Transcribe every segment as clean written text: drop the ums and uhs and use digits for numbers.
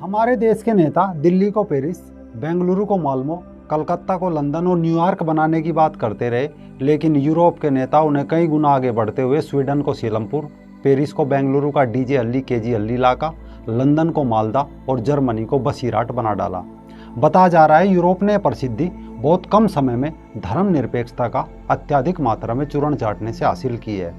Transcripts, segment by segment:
हमारे देश के नेता दिल्ली को पेरिस, बेंगलुरु को माल्मो, कलकत्ता को लंदन और न्यूयॉर्क बनाने की बात करते रहे, लेकिन यूरोप के नेता उन्हें कई गुना आगे बढ़ते हुए स्वीडन को सीलमपुर, पेरिस को बेंगलुरु का डीजे अल्ली केजी अल्ली इलाका, लंदन को मालदा और जर्मनी को बसीराट बना डाला। बताया जा रहा है यूरोप ने प्रसिद्धि बहुत कम समय में धर्मनिरपेक्षता का अत्यधिक मात्रा में चूर्ण चाटने से हासिल की है।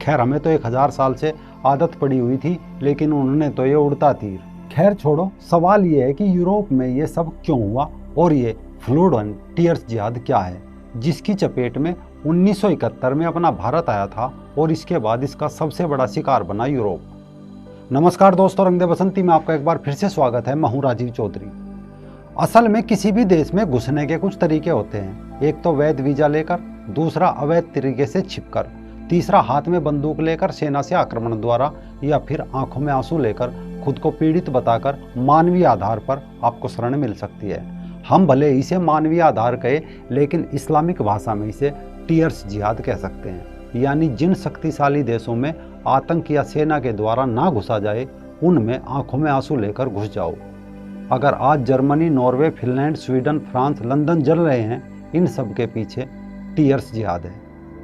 खैर, हमें तो 1000 साल से आदत पड़ी हुई थी, लेकिन उन्होंने तो ये उड़ता तीर। खैर छोड़ो, सवाल ये है कि यूरोप में ये सब क्यों हुआ और ये फ्लूड एंड टीयर्स जिहाद क्या है, जिसकी चपेट में 1971 में अपना भारत आया था और इसके बाद इसका सबसे बड़ा शिकार बना यूरोप। नमस्कार दोस्तों, रंग दे बसंती में आपका एक बार फिर से स्वागत है। मैं हूं राजीव चौधरी। असल में किसी भी देश में घुसने के कुछ तरीके होते हैं। एक तो वैध वीजा लेकर, दूसरा अवैध तरीके से छिपकर, तीसरा हाथ में बंदूक लेकर सेना से आक्रमण द्वारा, या फिर आंखों में आंसू लेकर खुद को पीड़ित बताकर मानवीय आधार पर आपको शरण मिल सकती है। हम भले इसे मानवीय आधार कहे, लेकिन इस्लामिक भाषा में इसे टीयर्स जिहाद कह सकते हैं। यानी जिन शक्तिशाली देशों में आतंक या सेना के द्वारा ना घुसा जाए, उनमें आंखों में आंसू लेकर घुस जाओ। अगर आज Germany, Norway, Finland, Sweden, France, London जल रहे हैं, इन सब के पीछे टीयर्स जिहाद है।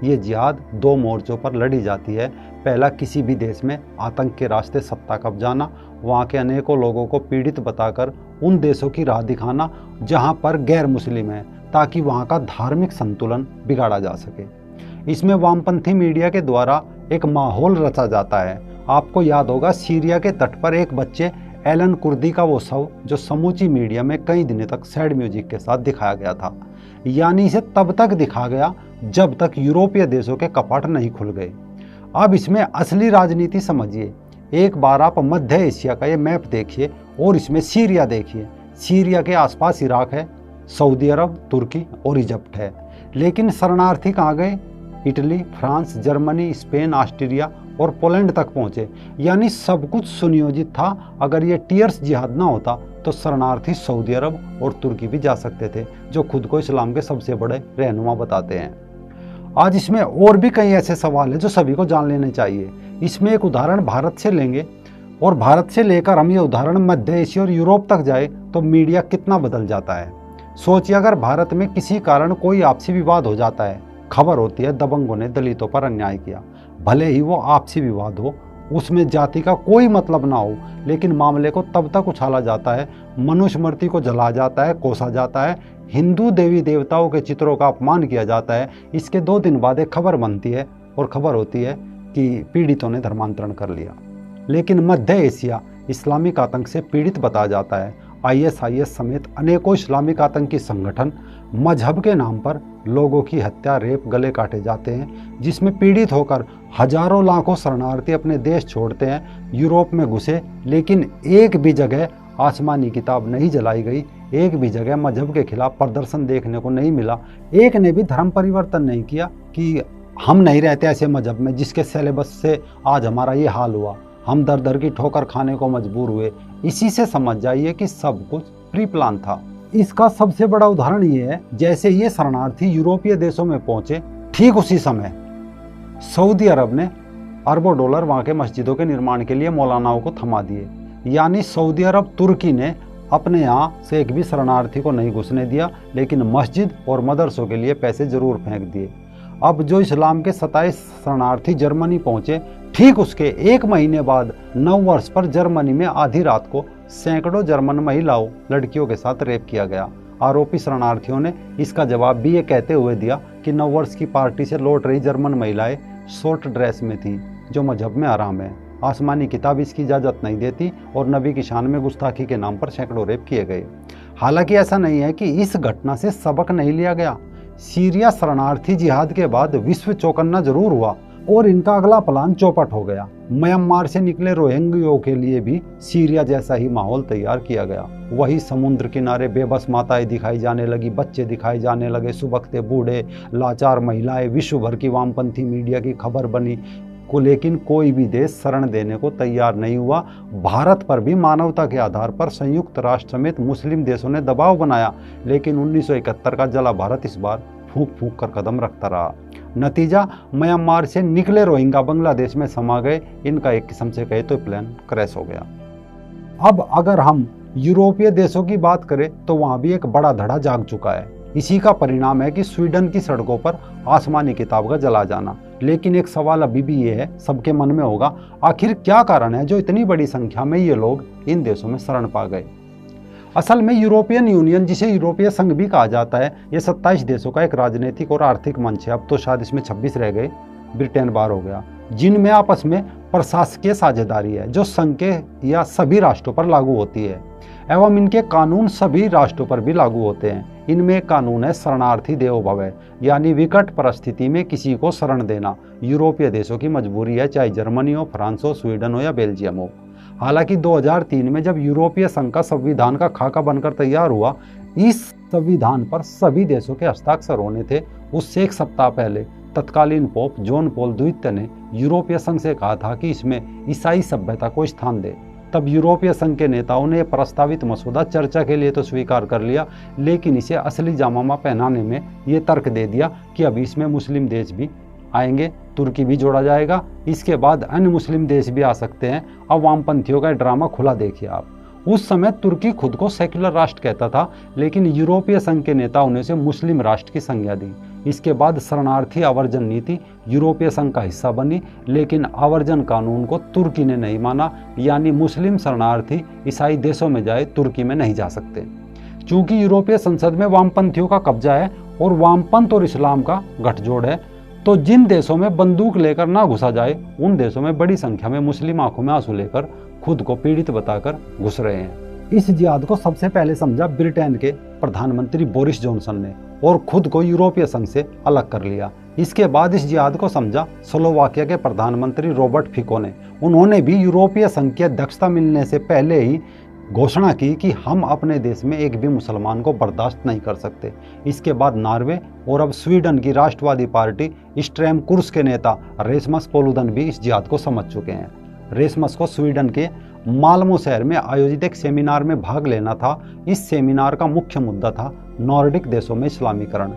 ये जिहाद 2 मोर्चों पर लड़ी जाती है। पहला, किसी भी देश में आतंक के रास्ते सत्ता कब्जाना, वहाँ के अनेकों लोगों को पीड़ित बताकर उन देशों की राह दिखाना जहाँ पर गैर मुस्लिम है, ताकि वहाँ का धार्मिक संतुलन बिगाड़ा जा सके। इसमें वामपंथी मीडिया के द्वारा एक माहौल रचा जाता है। आपको याद होगा, सीरिया के तट पर एक बच्चे एलन कुर्दी का वो शव जो समूची मीडिया में कई दिनों तक सैड म्यूजिक के साथ दिखाया गया था। यानी इसे तब तक दिखा गया जब तक यूरोपीय देशों के कपाट नहीं खुल गए। अब इसमें असली राजनीति समझिए। एक बार आप मध्य एशिया का ये मैप देखिए और इसमें सीरिया देखिए। सीरिया के आसपास इराक है, सऊदी अरब, तुर्की और इजिप्ट है। लेकिन शरणार्थी कहाँ गए? Italy, France, Germany, Spain, Austria और पोलैंड तक पहुंचे। यानी सब कुछ सुनियोजित था। अगर ये टीयर्स जिहाद ना होता तो शरणार्थी सऊदी अरब और तुर्की भी जा सकते थे, जो खुद को इस्लाम के सबसे बड़े रहनुमा बताते हैं। आज इसमें और भी कई ऐसे सवाल हैं जो सभी को जान लेने चाहिए। इसमें एक उदाहरण भारत से लेंगे और भारत से लेकर हम ये उदाहरण मध्य एशिया और यूरोप तक जाए तो मीडिया कितना बदल जाता है। सोचिए, अगर भारत में किसी कारण कोई आपसी विवाद हो जाता है, खबर होती है दबंगों ने दलितों पर अन्याय किया। भले ही वो आपसी विवाद हो, उसमें जाति का कोई मतलब ना हो, लेकिन मामले को तब तक उछाला जाता है, मनुस्मृति को जलाया जाता है, कोसा जाता है, हिंदू देवी देवताओं के चित्रों का अपमान किया जाता है। इसके 2 दिन बाद एक खबर बनती है और खबर होती है कि पीड़ितों ने धर्मांतरण कर लिया। लेकिन मध्य एशिया इस्लामिक आतंक से पीड़ित बताया जाता है। ISIS समेत अनेकों इस्लामिक आतंकी संगठन मजहब के नाम पर लोगों की हत्या, रेप, गले काटे जाते हैं, जिसमें पीड़ित होकर हजारों लाखों शरणार्थी अपने देश छोड़ते हैं, यूरोप में घुसे। लेकिन एक भी जगह आसमानी किताब नहीं जलाई गई, एक भी जगह मजहब के खिलाफ प्रदर्शन देखने को नहीं मिला। एक ने भी धर्म परिवर्तन नहीं किया कि हम नहीं रहते ऐसे मजहब में जिसके सिलेबस से आज हमारा ये हाल हुआ, हम दर दर की ठोकर खाने को मजबूर हुए। इसी से समझ जाइए कि सब कुछ प्री प्लान था। इसका सबसे बड़ा उदाहरण ये है, जैसे ये शरणार्थी यूरोपीय देशों में पहुंचे, ठीक उसी समय सऊदी अरब ने अरबों डॉलर वहां के मस्जिदों के निर्माण के लिए मौलानाओं को थमा दिए। यानी सऊदी अरब, तुर्की ने अपने यहाँ से एक भी शरणार्थी को नहीं घुसने दिया, लेकिन मस्जिद और मदरसों के लिए पैसे जरूर फेंक दिए। अब जो इस्लाम के 27 शरणार्थी जर्मनी पहुंचे, ठीक उसके 1 महीने बाद नव वर्ष पर जर्मनी में आधी रात को सैकड़ों जर्मन महिलाओं, लड़कियों के साथ रेप किया गया। आरोपी शरणार्थियों ने इसका जवाब भी ये कहते हुए दिया कि नव वर्ष की पार्टी से लौट रही जर्मन महिलाएं शॉर्ट ड्रेस में थीं, जो मजहब में हराम है। आसमानी किताब इसकी इजाज़त नहीं देती और नबी की शान में गुस्ताखी के नाम पर सैकड़ों रेप किए गए। हालांकि ऐसा नहीं है कि इस घटना से सबक नहीं लिया गया। सीरिया शरणार्थी जिहाद के बाद विश्व चौकन्ना जरूर हुआ और इनका अगला प्लान चौपट हो गया। म्यांमार से निकले रोहिंग्यों के लिए भी सीरिया जैसा ही माहौल तैयार किया गया। वही समुद्र किनारे बेबस माताएं दिखाई जाने लगी, बच्चे दिखाई जाने लगे, सुबकते बूढ़े, लाचार महिलाएं विश्व भर की वामपंथी मीडिया की खबर बनी को। लेकिन कोई भी देश शरण देने को तैयार नहीं हुआ। भारत पर भी मानवता के आधार पर संयुक्त राष्ट्र समेत मुस्लिम देशों ने दबाव बनाया, लेकिन 1971 का जला भारत इस बार फूंक फूंक कर कदम रखता रहा। नतीजा, म्यांमार से निकले रोहिंग्या बांग्लादेश में समा गए। इनका एक किस्म से कहे तो प्लान क्रैश हो गया। अब अगर हम यूरोपीय देशों की बात करें तो वहां भी एक बड़ा धड़ा जाग चुका है। इसी का परिणाम है कि स्वीडन की सड़कों पर आसमानी किताब का जला जाना। लेकिन एक सवाल अभी भी ये है, सबके मन में होगा, आखिर क्या कारण है जो इतनी बड़ी संख्या में ये लोग इन देशों में शरण पा गए। असल में यूरोपियन यूनियन, जिसे यूरोपीय संघ भी कहा जाता है, ये 27 देशों का एक राजनीतिक और आर्थिक मंच है। अब तो शायद इसमें 26 रह गए, ब्रिटेन बाहर हो गया, जिनमें आपस में प्रशासकीय साझेदारी है जो संघ के या सभी राष्ट्रों पर लागू होती है, एवं इनके कानून सभी राष्ट्रों पर भी लागू होते हैं। इनमें एक कानून है शरणार्थी देवो भव, यानी विकट परिस्थिति में किसी को शरण देना यूरोपीय देशों की मजबूरी है, चाहे जर्मनी हो, फ्रांस हो, स्वीडन हो या बेल्जियम हो। हालांकि 2003 में जब यूरोपीय संघ का संविधान का खाका बनकर तैयार हुआ, इस संविधान पर सभी देशों के हस्ताक्षर होने थे। उससे एक सप्ताह पहले तत्कालीन पोप जॉन पॉल द्वितीय ने यूरोपीय संघ से कहा था कि इसमें ईसाई सभ्यता को स्थान दे। तब यूरोपीय संघ के नेताओं ने प्रस्तावित मसौदा चर्चा के लिए तो स्वीकार कर लिया, लेकिन इसे असली जामामा पहनाने में ये तर्क दे दिया कि अब इसमें मुस्लिम देश भी आएंगे, तुर्की भी जोड़ा जाएगा, इसके बाद अन्य मुस्लिम देश भी आ सकते हैं। अब वामपंथियों का ड्रामा खुला देखिए आप। उस समय तुर्की खुद को सेक्युलर राष्ट्र कहता था, लेकिन यूरोपीय संघ के नेताओं ने उसे मुस्लिम राष्ट्र की संज्ञा दी। इसके बाद शरणार्थी आवर्जन नीति यूरोपीय संघ का हिस्सा बनी, लेकिन आवर्जन कानून को तुर्की ने नहीं माना, यानी मुस्लिम शरणार्थी ईसाई देशों में जाए, तुर्की में नहीं जा सकते। चूंकि यूरोपीय संसद में वामपंथियों का कब्जा है और वामपंथ और इस्लाम का गठजोड़ है, तो जिन देशों में बंदूक लेकर ना घुसा जाए, उन देशों में बड़ी संख्या में मुस्लिम आंखों में आंसू लेकर खुद को पीड़ित बताकर घुस रहे हैं। इस जिहाद को सबसे पहले समझा ब्रिटेन के प्रधानमंत्री बोरिस जॉनसन ने और खुद को यूरोपीय संघ से अलग कर लिया। इसके बाद इस जिहाद को समझा स्लोवाकिया के प्रधानमंत्री रॉबर्ट फिको ने। उन्होंने भी यूरोपीय संघ की अध्यक्षता मिलने से पहले ही घोषणा की कि हम अपने देश में एक भी मुसलमान को बर्दाश्त नहीं कर सकते। इसके बाद नॉर्वे और अब स्वीडन की राष्ट्रवादी पार्टी स्ट्रैम कुर्स के नेता रेसमस पोलुदन भी इस जिहाद को समझ चुके हैं। रेसमस को स्वीडन के माल्मो शहर में आयोजित एक सेमिनार में भाग लेना था। इस सेमिनार का मुख्य मुद्दा था नॉर्डिक देशों में इस्लामीकरण।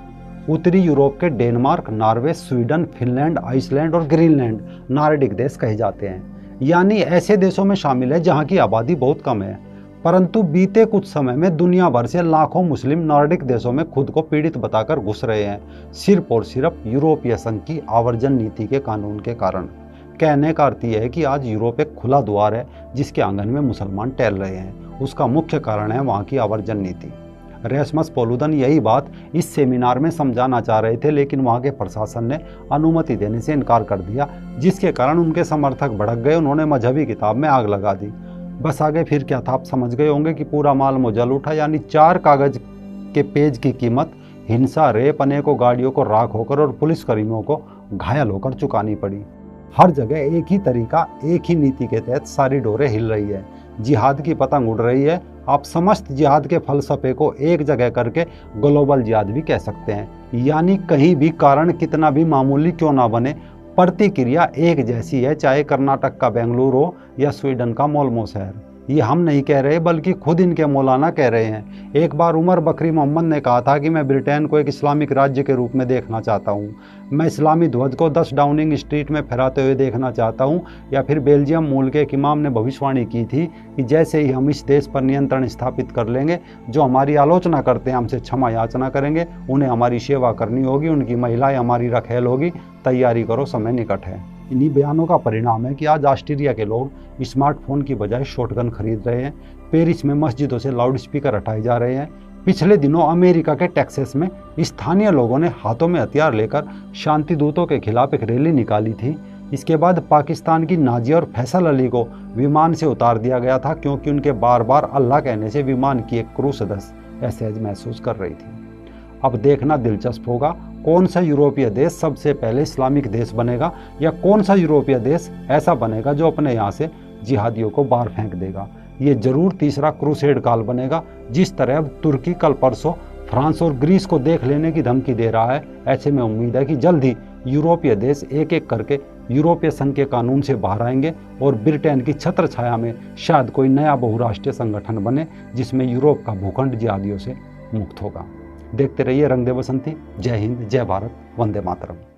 उत्तरी यूरोप के Denmark, Norway, Sweden, Finland, Iceland और ग्रीनलैंड नॉर्डिक देश कहे जाते हैं, यानी ऐसे देशों में शामिल है जहां की आबादी बहुत कम है। परंतु बीते कुछ समय में दुनिया भर से लाखों मुस्लिम नॉर्डिक देशों में खुद को पीड़ित बताकर घुस रहे हैं, सिर्फ और सिर्फ यूरोपीय संघ की आवर्जन नीति के कानून के कारण। कहने का अर्थ यह है कि आज यूरोप एक खुला द्वार है जिसके आंगन में मुसलमान टहल रहे हैं। उसका मुख्य कारण है वहाँ की आवर्जन नीति। रेसमस पोलुदन यही बात इस सेमिनार में समझाना चाह रहे थे, लेकिन वहाँ के प्रशासन ने अनुमति देने से इनकार कर दिया, जिसके कारण उनके समर्थक भड़क गए। उन्होंने मजहबी किताब में आग लगा दी। बस आगे फिर क्या था आप समझ गए होंगे कि पूरा माल जल उठा, यानी 4 कागज के पेज की कीमत हिंसा, रेप, अनेकों गाड़ियों को राख होकर और पुलिसकर्मियों को घायल होकर चुकानी पड़ी। हर जगह एक ही तरीका, एक ही नीति के तहत सारी डोरें हिल रही है, जिहाद की पतंग उड़ रही है। आप समस्त जिहाद के फलसफे को एक जगह करके ग्लोबल जिहाद भी कह सकते हैं, यानी कहीं भी कारण कितना भी मामूली क्यों ना बने, प्रतिक्रिया एक जैसी है, चाहे कर्नाटक का बेंगलुरु हो या स्वीडन का माल्मो शहर। ये हम नहीं कह रहे, बल्कि खुद इनके मौलाना कह रहे हैं। एक बार उमर बकरी मोहम्मद ने कहा था कि मैं ब्रिटेन को एक इस्लामिक राज्य के रूप में देखना चाहता हूँ। मैं इस्लामी ध्वज को 10 डाउनिंग स्ट्रीट में फहराते हुए देखना चाहता हूँ। या फिर बेल्जियम मूल के एक इमाम ने भविष्यवाणी की थी कि जैसे ही हम इस देश पर नियंत्रण स्थापित कर लेंगे, जो हमारी आलोचना करते हैं हमसे क्षमा याचना करेंगे, उन्हें हमारी सेवा करनी होगी, उनकी महिलाएं हमारी रखेल होगी, तैयारी करो, समय निकट है। इन्हीं बयानों का परिणाम है कि आज ऑस्ट्रेलिया के लोग स्मार्टफोन की बजाय शॉटगन खरीद रहे हैं। पेरिस में मस्जिदों से लाउड स्पीकर हटाए जा रहे हैं। पिछले दिनों अमेरिका के टेक्सास में स्थानीय लोगों ने हाथों में हथियार लेकर शांति दूतों के खिलाफ एक रैली निकाली थी। इसके बाद पाकिस्तान की नाजिया और फैसल अली को विमान से उतार दिया गया था, क्योंकि उनके बार बार अल्लाह कहने से विमान की एक क्रू सदस्य असहज महसूस कर रही थी। अब देखना दिलचस्प होगा कौन सा यूरोपीय देश सबसे पहले इस्लामिक देश बनेगा, या कौन सा यूरोपीय देश ऐसा बनेगा जो अपने यहाँ से जिहादियों को बाहर फेंक देगा। ये जरूर तीसरा क्रूसेड काल बनेगा। जिस तरह अब तुर्की कल परसों फ्रांस और ग्रीस को देख लेने की धमकी दे रहा है, ऐसे में उम्मीद है कि जल्द ही यूरोपीय देश एक एक करके यूरोपीय संघ के कानून से बाहर आएंगे और ब्रिटेन की छत्र छाया में शायद कोई नया बहुराष्ट्रीय संगठन बने जिसमें यूरोप का भूखंड जिहादियों से मुक्त होगा। देखते रहिए रंग दे बसंती। जय हिंद, जय भारत, वंदे मातरम।